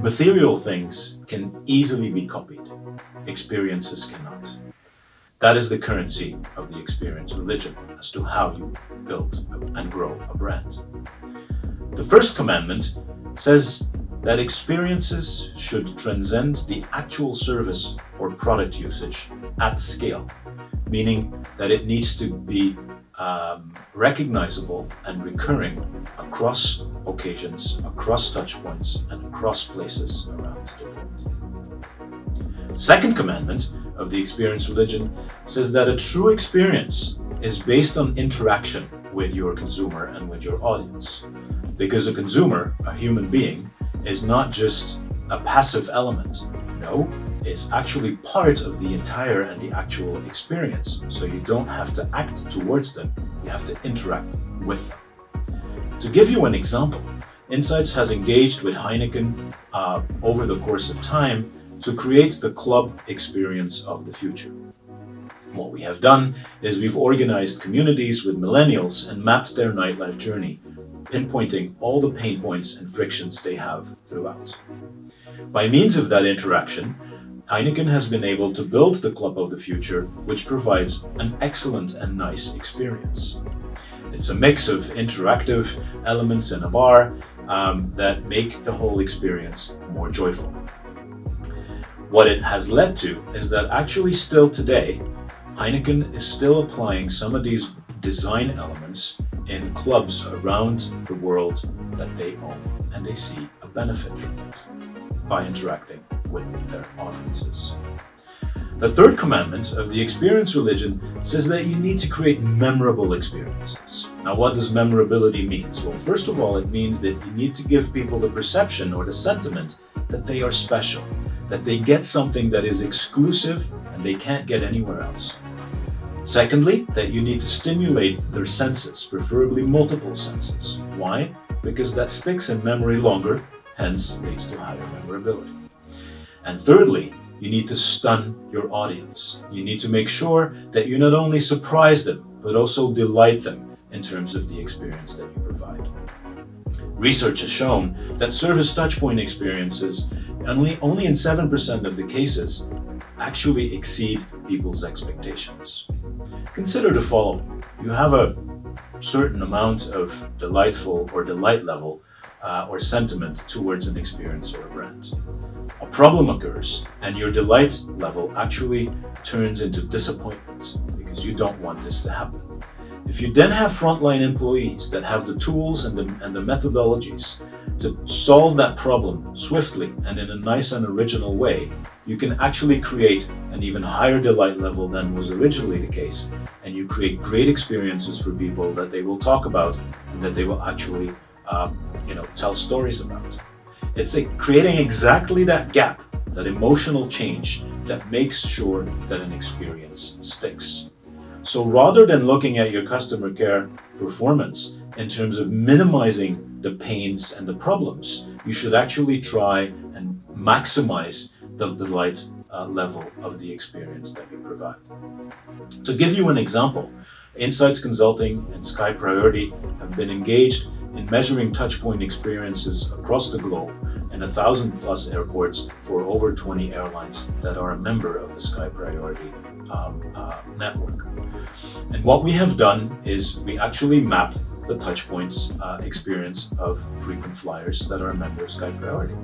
Material things can easily be copied. Experiences cannot. That is the currency of the experience religion as to how you build and grow a brand. The first commandment says that experiences should transcend the actual service or product usage at scale, meaning that it needs to be recognizable and recurring across occasions, across touchpoints, and across places around the world. Second commandment of the experience religion says that a true experience is based on interaction with your consumer and with your audience. Because a consumer, a human being, is not just a passive element. No, it's actually part of the entire and the actual experience. So you don't have to act towards them, you have to interact with them. To give you an example, Insights has engaged with Heineken over the course of time to create the club experience of the future. What we have done is we've organized communities with millennials and mapped their nightlife journey, pinpointing all the pain points and frictions they have throughout. By means of that interaction, Heineken has been able to build the club of the future, which provides an excellent and nice experience. It's a mix of interactive elements in a bar that make the whole experience more joyful. What it has led to is that actually still today, Heineken is still applying some of these design elements in clubs around the world that they own, and they see a benefit from it by interacting with their audiences. The third commandment of the experience religion says that you need to create memorable experiences. Now, what does memorability mean? Well, first of all, it means that you need to give people the perception or the sentiment that they are special, that they get something that is exclusive and they can't get anywhere else. Secondly, that you need to stimulate their senses, preferably multiple senses. Why? Because that sticks in memory longer, hence leads to higher memorability. And thirdly, you need to stun your audience. You need to make sure that you not only surprise them, but also delight them in terms of the experience that you provide. Research has shown that service touchpoint experiences only in 7% of the cases actually exceed people's expectations. Consider the following. You have a certain amount of delightful or delight level or sentiment towards an experience or a brand. A problem occurs and your delight level actually turns into disappointment because you don't want this to happen. If you then have frontline employees that have the tools and the methodologies to solve that problem swiftly and in a nice and original way, you can actually create an even higher delight level than was originally the case, and you create great experiences for people that they will talk about and that they will actually tell stories about. It's creating exactly that gap, that emotional change that makes sure that an experience sticks. So rather than looking at your customer care performance in terms of minimizing the pains and the problems, you should actually try and maximize the delight level of the experience that you provide. To give you an example, Insights Consulting and Sky Priority have been engaged in measuring touchpoint experiences across the globe in 1,000+ airports for over 20 airlines that are a member of the Sky Priority network. And what we have done is we actually map the touchpoints experience of frequent flyers that are a member of Sky Priority.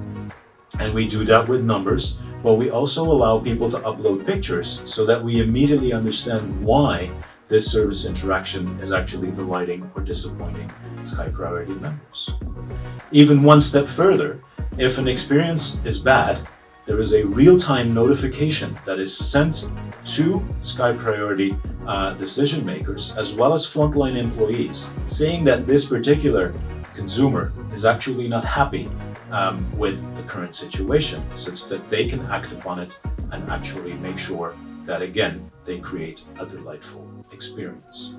And we do that with numbers, but we also allow people to upload pictures so that we immediately understand why this service interaction is actually delighting or disappointing Sky Priority members. Even one step further, if an experience is bad, there is a real-time notification that is sent to Sky Priority decision makers as well as frontline employees saying that this particular consumer is actually not happy with the current situation, such that they can act upon it and actually make sure that, again, they create a delightful experience.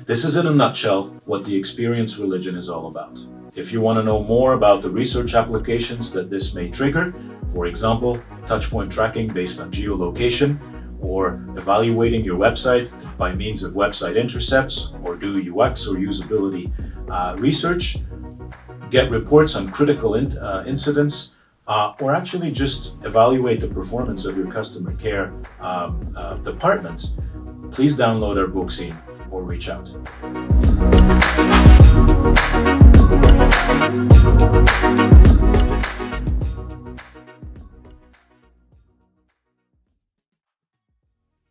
This is in a nutshell what the experience religion is all about. If you want to know more about the research applications that this may trigger, for example, touchpoint tracking based on geolocation, or evaluating your website by means of website intercepts, or do UX or usability research, get reports on critical incidents, or actually just evaluate the performance of your customer care department, please download our book scene or reach out.